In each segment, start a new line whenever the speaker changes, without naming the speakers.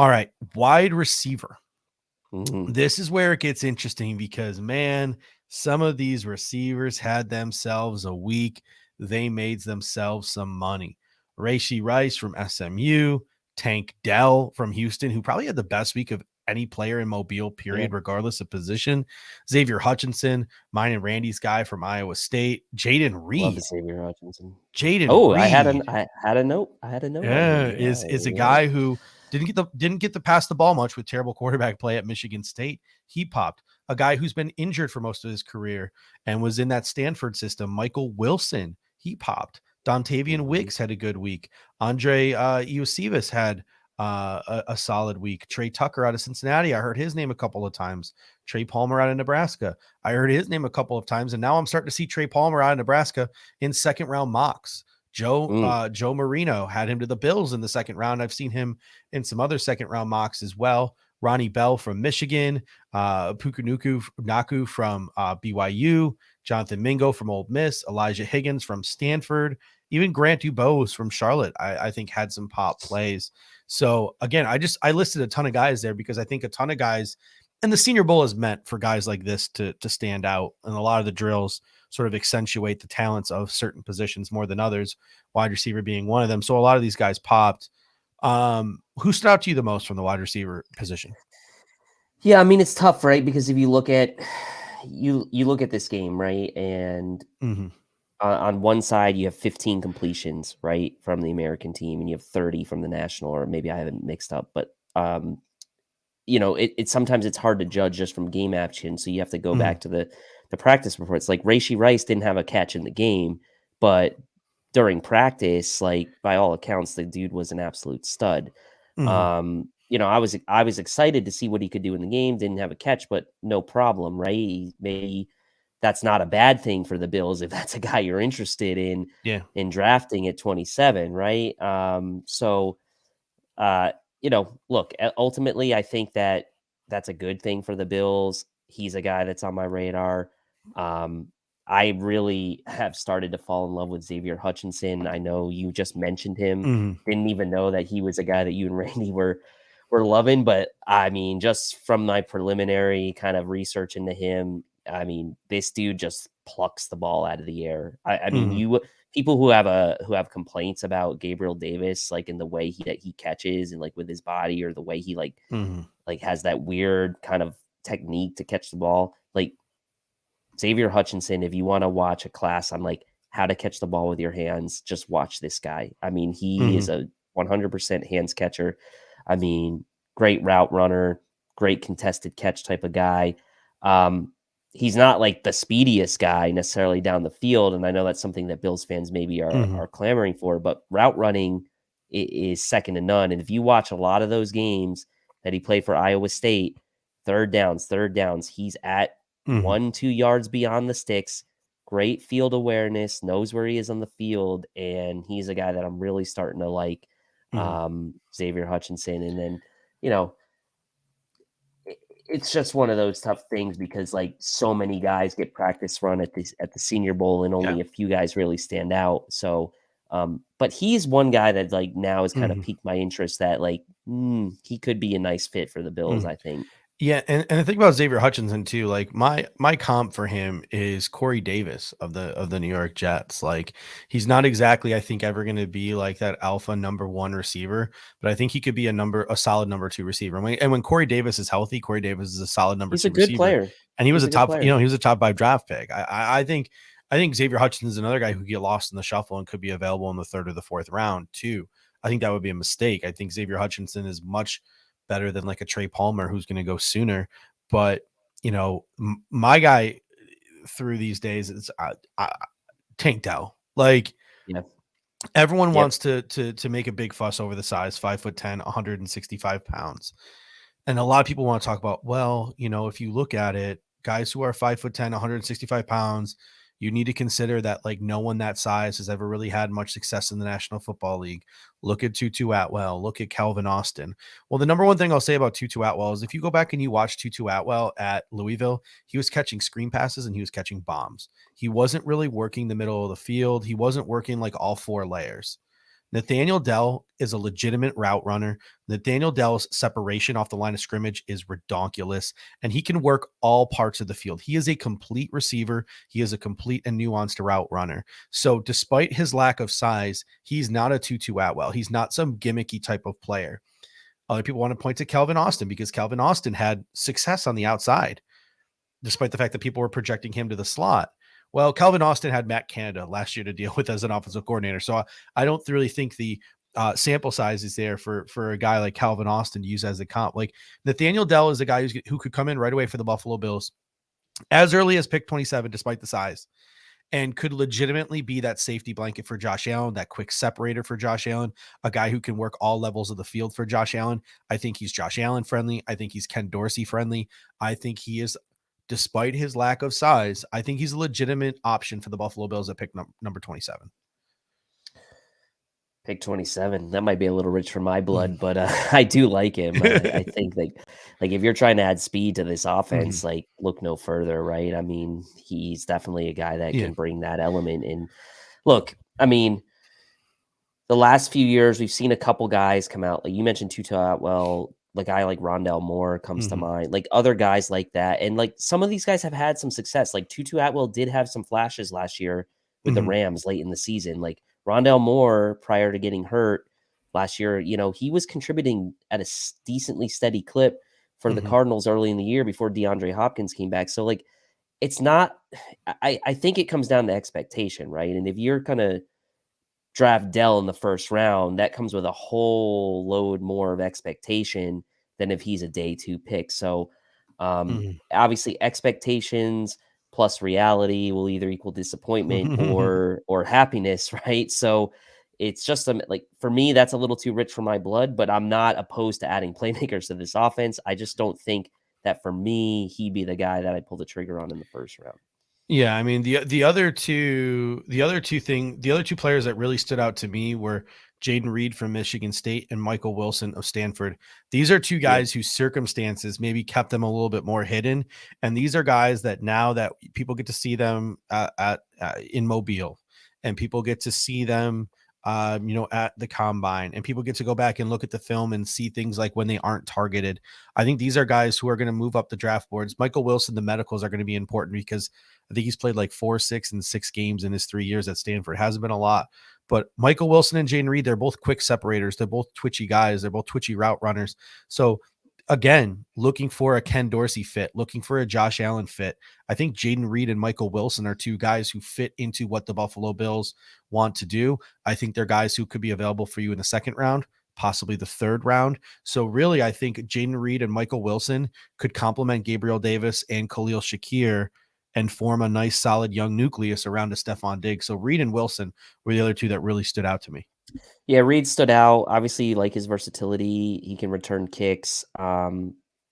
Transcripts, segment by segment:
All right, wide receiver.
Mhm.
This is where it gets interesting because, man, some of these receivers had themselves a week. They made themselves some money. Rashee Rice from SMU, Tank Dell from Houston, who probably had the best week of any player in Mobile,
Yeah,
period, regardless of position. Xavier Hutchinson, mine and Randy's guy from Iowa State. Jaden
love
Reed.
Xavier Hutchinson.
Jaden
Oh,
Reed
I had a note. I had a note on him.
is a
Yeah.
guy who didn't get to pass the ball much with terrible quarterback play at Michigan State. He popped. A guy who's been injured for most of his career and was in that Stanford system, Michael Wilson. He popped. Dontavian
Mhm.
Wicks had a good week. Andre Iosivas had a solid week. Trey Tucker out of Cincinnati, I heard his name a couple of times. Trey Palmer out of Nebraska, I heard his name a couple of times, and now I'm starting to see Trey Palmer out of Nebraska in second round mocks.
Mm.
Joe Marino had him to the Bills in the second round. I've seen him in some other second round mocks as well. Ronnie Bell from Michigan, Pukunuku Naku from BYU, Jonathan Mingo from Ole Miss, Elijah Higgins from Stanford, even Grant Dubose from Charlotte. I think had some pop plays. So again, I listed a ton of guys there because I think a ton of guys, and the Senior Bowl is meant for guys like this to stand out, and a lot of the drills sort of accentuate the talents of certain positions more than others, wide receiver being one of them. So a lot of these guys popped. Who stood out to you the most from the wide receiver position?
Yeah, I mean it's tough, right? Because if you look at you look at this game, right, and
Mm-hmm.
on one side you have 15 completions, right, from the American team, and you have 30 from the national, or maybe I haven't mixed up, but it sometimes it's hard to judge just from game action, so you have to go
Mm-hmm.
back to the practice reports. Like Rashee Rice didn't have a catch in the game, but during practice, like by all accounts, the dude was an absolute stud.
Mm-hmm.
I was excited to see what he could do in the game. Didn't have a catch, but no problem, right? Maybe that's not a bad thing for the Bills if that's a guy you're interested
Yeah.
in drafting at 27, right? Uh, look, ultimately, I think that that's a good thing for the Bills. He's a guy that's on my radar. Um, I really have started to fall in love with Xavier Hutchinson. I know you just mentioned him.
Mm-hmm.
Didn't even know that he was a guy that you and Randy were loving. But I mean, just from my preliminary kind of research into him, I mean, this dude just plucks the ball out of the air. I mean,
Mm-hmm.
you people who have complaints about Gabriel Davis, like in the way that he catches and like with his body, or the way he
Mm-hmm.
like has that weird kind of technique to catch the ball. Like Xavier Hutchinson, if you want to watch a class on like how to catch the ball with your hands, just watch this guy. I mean, he
Mm-hmm.
is a 100% hands catcher. I mean, great route runner, great contested catch type of guy. Um, he's not like the speediest guy necessarily down the field, and I know that's something that Bills fans maybe
Mm-hmm.
are clamoring for, but route running is second to none. And if you watch a lot of those games that he played for Iowa State, third downs, he's at
Mm-hmm.
1-2 yards beyond the sticks. Great field awareness, knows where he is on the field, and he's a guy that I'm really starting to like.
Mm-hmm.
Xavier Hutchinson, and then you know it's just one of those tough things because like so many guys get practice run at the Senior Bowl, and
Yeah.
only a few guys really stand out. So, but he's one guy that like now has kind of
Mm-hmm.
piqued my interest. That like he could be a nice fit for the Bills.
Mm-hmm.
I think.
Yeah, and the thing about Xavier Hutchinson too, like my comp for him is Corey Davis of the New York Jets. Like he's not exactly, I think, ever going to be like that alpha number one receiver, but I think he could be a solid number two receiver. And when Corey Davis is healthy, Corey Davis is a solid number
He's a
two
good
receiver,
player.
and he was
He's
a
a good
top,
player.
he was a top five draft pick. I think Xavier Hutchinson is another guy who could get lost in the shuffle and could be available in the third or the fourth round too. I think that would be a mistake. I think Xavier Hutchinson is much better than like a Trey Palmer who's going to go sooner. But my guy through these days is Tank Dell. Like
Yeah.
everyone
Yep.
wants to make a big fuss over the size, 5'10", 165 pounds, and a lot of people want to talk about. Well, if you look at it, guys who are 5'10", 165 pounds, you need to consider that like no one that size has ever really had much success in the National Football League. Look at Tutu Atwell. Look at Calvin Austin. Well, the number one thing I'll say about Tutu Atwell is if you go back and you watch Tutu Atwell at Louisville, he was catching screen passes and he was catching bombs. He wasn't really working the middle of the field. He wasn't working like all four layers. Nathaniel Dell is a legitimate route runner. Nathaniel Dell's separation off the line of scrimmage is redonkulous, and he can work all parts of the field. He is a complete receiver. He is a complete and nuanced route runner. So, despite his lack of size, he's not a Tutu Atwell. He's not some gimmicky type of player. Other people want to point to Calvin Austin because Calvin Austin had success on the outside, despite the fact that people were projecting him to the slot. Well, Calvin Austin had Matt Canada last year to deal with as an offensive coordinator. So I don't really think the sample size is there for a guy like Calvin Austin to use as a comp. Like Nathaniel Dell is a guy who could come in right away for the Buffalo Bills as early as pick 27, despite the size, and could legitimately be that safety blanket for Josh Allen, that quick separator for Josh Allen, a guy who can work all levels of the field for Josh Allen. I think he's Josh Allen friendly. I think he's Ken Dorsey friendly. I think he is, despite his lack of size, I think he's a legitimate option for the Buffalo Bills at pick number 27.
Pick 27. That might be a little rich for my blood, but I do like him. I think like if you're trying to add speed to this offense, like look no further, right? I mean, he's definitely a guy that can bring that element in. Look, I mean, the last few years we've seen a couple guys come out. Like you mentioned Tutu Atwell, the guy like Rondell Moore comes to mind, like other guys like that. And like some of these guys have had some success. Like Tutu Atwell did have some flashes last year with the Rams late in the season. Like Rondell Moore, prior to getting hurt last year, you know, he was contributing at a decently steady clip for the Cardinals early in the year before DeAndre Hopkins came back. So like, it's not, I think it comes down to expectation, right? And if you're going to draft Dell in the first round, that comes with a whole load more of expectation than if he's a day 2 pick. So obviously expectations plus reality will either equal disappointment or happiness, right? So it's just like for me, that's a little too rich for my blood, but I'm not opposed to adding playmakers to this offense. I just don't think that for me, he'd be the guy that I pull the trigger on in the first round.
Yeah, I mean the other two players that really stood out to me were Jaden Reed from Michigan State and Michael Wilson of Stanford. These are two guys whose circumstances maybe kept them a little bit more hidden, and these are guys that now that people get to see them in Mobile, and people get to see them at the combine, and people get to go back and look at the film and see things like when they aren't targeted. I think these are guys who are going to move up the draft boards. Michael Wilson, the medicals are going to be important because I think he's played like 4, 6, and 6 games in his 3 years at Stanford. Hasn't been a lot, but Michael Wilson and Jaden Reed, they're both quick separators. They're both twitchy guys. They're both twitchy route runners. So again, looking for a Ken Dorsey fit, looking for a Josh Allen fit. I think Jaden Reed and Michael Wilson are two guys who fit into what the Buffalo Bills want to do. I think they're guys who could be available for you in the second round, possibly the third round. So really, I think Jaden Reed and Michael Wilson could complement Gabriel Davis and Khalil Shakir and form a nice, solid young nucleus around a Stephon Diggs. So Reed and Wilson were the other two that really stood out to me.
Yeah, Reed stood out. Obviously, like his versatility, he can return kicks.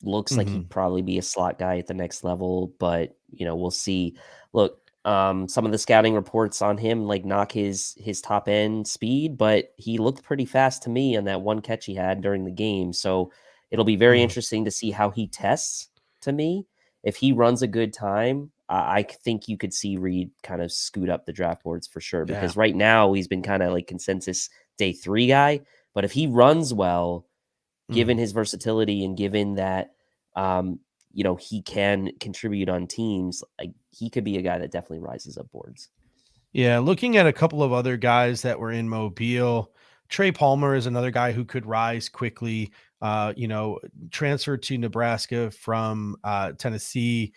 Looks like he'd probably be a slot guy at the next level, but we'll see. Look, some of the scouting reports on him like knock his top end speed, but he looked pretty fast to me on that one catch he had during the game. So it'll be very interesting to see how he tests to me. If he runs a good time, I think you could see Reed kind of scoot up the draft boards for sure, because right now he's been kind of like consensus day 3 guy. But if he runs well, given his versatility and given that, he can contribute on teams, like he could be a guy that definitely rises up boards.
Yeah, looking at a couple of other guys that were in Mobile, Trey Palmer is another guy who could rise quickly. Transferred to Nebraska from Tennessee.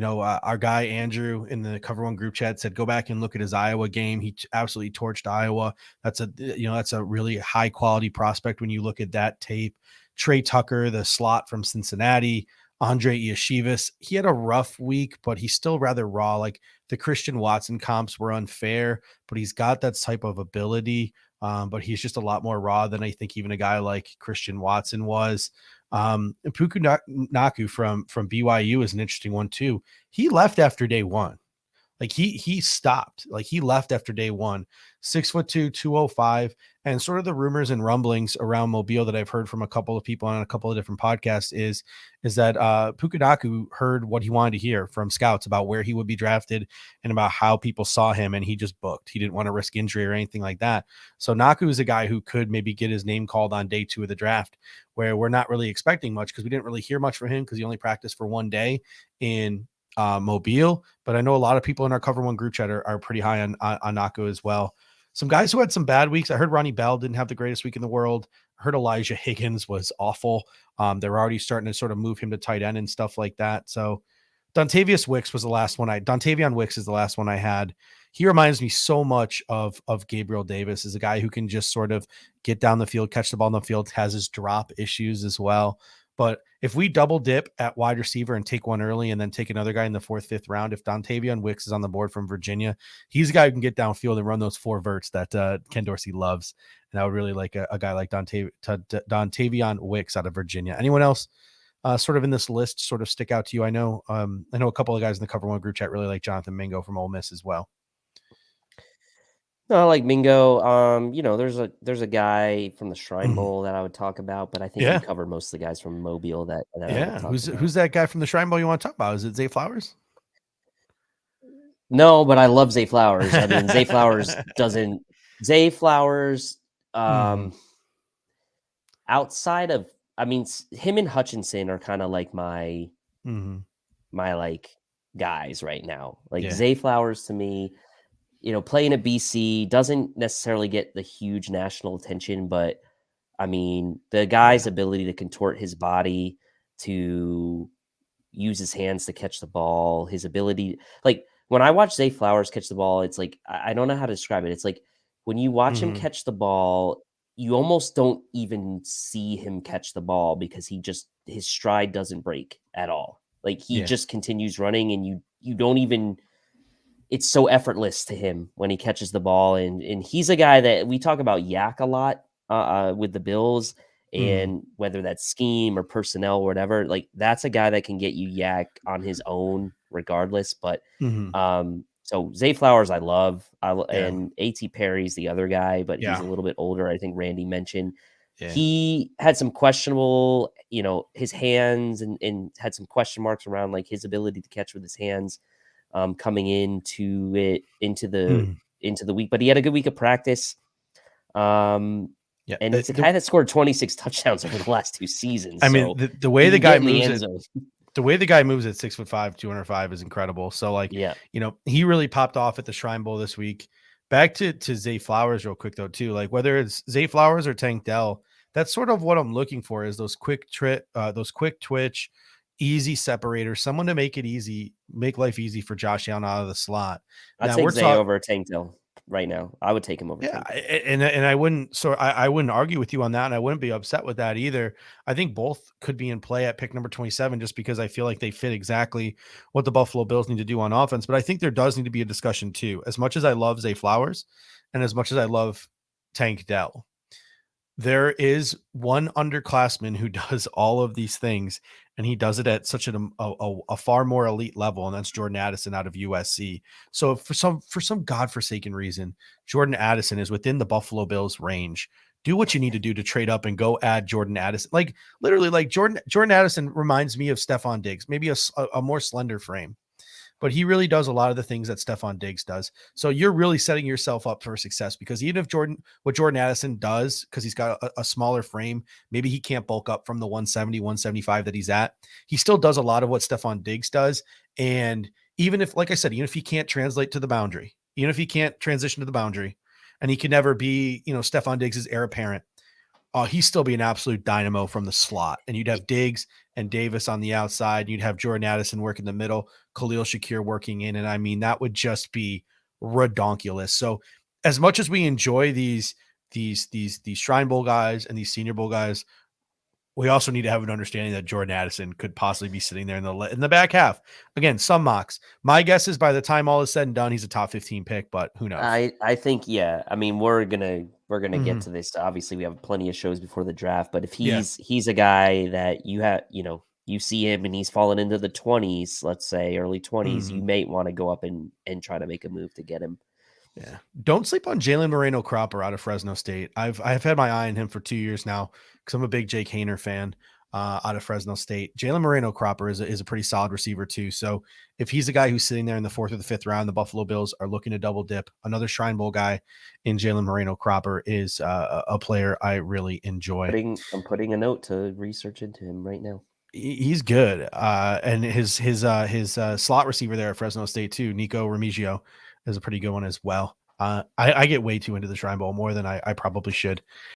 Our guy Andrew in the Cover One group chat said, go back and look at his Iowa game. He absolutely torched Iowa. That's a really high quality prospect when you look at that tape. Trey Tucker, the slot from Cincinnati. Andre Iashivas, he had a rough week, but he's still rather raw. Like the Christian Watson comps were unfair, but he's got that type of ability. But he's just a lot more raw than I think even a guy like Christian Watson was. And Puku Naku from BYU is an interesting one too. He left after day 1. Like he stopped. Like he left after day one. 6'2", 205. And sort of the rumors and rumblings around Mobile that I've heard from a couple of people on a couple of different podcasts is that Pukunaku heard what he wanted to hear from scouts about where he would be drafted and about how people saw him, and he just booked. He didn't want to risk injury or anything like that. So Naku is a guy who could maybe get his name called on day 2 of the draft, where we're not really expecting much because we didn't really hear much from him because he only practiced for one day in Mobile. But I know a lot of people in our Cover One group chat are pretty high on Naku as well. Some guys who had some bad weeks. I heard Ronnie Bell didn't have the greatest week in the world. I heard Elijah Higgins was awful. They're already starting to sort of move him to tight end and stuff like that. So Dontavian Wicks was the last one Dontavian Wicks is the last one I had. He reminds me so much of Gabriel Davis, as a guy who can just sort of get down the field, catch the ball in the field, has his drop issues as well. But if we double dip at wide receiver and take one early and then take another guy in the 4th, 5th round, if Dontavian Wicks is on the board from Virginia, he's a guy who can get downfield and run those 4 verts that Ken Dorsey loves. And I would really like a guy like Dontavian Wicks out of Virginia. Anyone else sort of in this list sort of stick out to you? I know a couple of guys in the Cover One group chat really like Jonathan Mingo from Ole Miss as well.
No, I like Mingo. There's a guy from the Shrine Bowl that I would talk about, but I think you covered most of the guys from Mobile that I would talk about.
Who's that guy from the Shrine Bowl you want to talk about? Is it Zay Flowers?
No, but I love Zay Flowers. I mean, Zay Flowers outside of, I mean, him and Hutchinson are kind of like my like guys right now. Like Zay Flowers to me, playing at BC doesn't necessarily get the huge national attention, but I mean, the guy's ability to contort his body, to use his hands to catch the ball, his ability, like when I watch Zay Flowers catch the ball, it's like, I don't know how to describe it. It's like when you watch him catch the ball, you almost don't even see him catch the ball because his stride doesn't break at all. Like he just continues running, and you don't even, it's so effortless to him when he catches the ball. And he's a guy that we talk about yak a lot with the Bills, and whether that's scheme or personnel or whatever, like that's a guy that can get you yak on his own regardless. But so Zay Flowers, I love, and A.T. Perry's the other guy, but he's a little bit older. I think Randy mentioned he had some questionable, his hands and had some question marks around like his ability to catch with his hands coming into the week, but he had a good week of practice. And it's a guy that scored 26 touchdowns over the last 2 seasons.
I mean, the way the guy moves the way the guy moves at 6'5", 205 is incredible. So like, he really popped off at the Shrine Bowl this week. Back to Zay Flowers real quick though, too. Like whether it's Zay Flowers or Tank Dell, that's sort of what I'm looking for, is those quick twitch, easy separators, someone to make life easy for Josh Allen out of the slot.
I'd take Zay over Tank Dell right now. I would take him over.
Yeah, and I wouldn't. So I wouldn't argue with you on that, and I wouldn't be upset with that either. I think both could be in play at pick number 27, just because I feel like they fit exactly what the Buffalo Bills need to do on offense. But I think there does need to be a discussion too. As much as I love Zay Flowers, and as much as I love Tank Dell, there is one underclassman who does all of these things, and he does it at such a far more elite level, and that's Jordan Addison out of USC. So for some godforsaken reason, Jordan Addison is within the Buffalo Bills range. Do what you need to do to trade up and go add Jordan Addison. Like literally, like Jordan Addison reminds me of Stephon Diggs, maybe a more slender frame, but he really does a lot of the things that Stephon Diggs does. So you're really setting yourself up for success, because even if what Jordan Addison does, because he's got a smaller frame, maybe he can't bulk up from the 170, 175 that he's at. He still does a lot of what Stephon Diggs does. And even if, like I said, even if he can't translate to the boundary, even if he can't transition to the boundary, and he can never be, Stephon Diggs' heir apparent, he'd still be an absolute dynamo from the slot. And you'd have Diggs and Davis on the outside. You'd have Jordan Addison work in the middle, Khalil Shakir working in. And I mean, that would just be redonkulous. So as much as we enjoy these Shrine Bowl guys and these Senior Bowl guys, we also need to have an understanding that Jordan Addison could possibly be sitting there in the back half. Again, some mocks. My guess is by the time all is said and done, he's a top 15 pick, but who knows?
I think, I mean, we're gonna get to this. Obviously, we have plenty of shows before the draft, but if he's a guy that you have, you see him and he's fallen into the 20s, let's say early 20s, you
Mhm.
may want to go up and try to make a move to get him.
Yeah. Don't sleep on Jalen Moreno Cropper out of Fresno State. I've had my eye on him for 2 years now because I'm a big Jake Hayner fan out of Fresno State. Jalen Moreno Cropper is a pretty solid receiver too. So if he's a guy who's sitting there in the 4th or the 5th round, the Buffalo Bills are looking to double dip. Another Shrine Bowl guy in Jalen Moreno Cropper is a player I really enjoy.
I'm putting a note to research into him right now.
He's good. And his slot receiver there at Fresno State too, Nico Remigio, is a pretty good one as well. I get way too into the Shrine Bowl more than I probably should.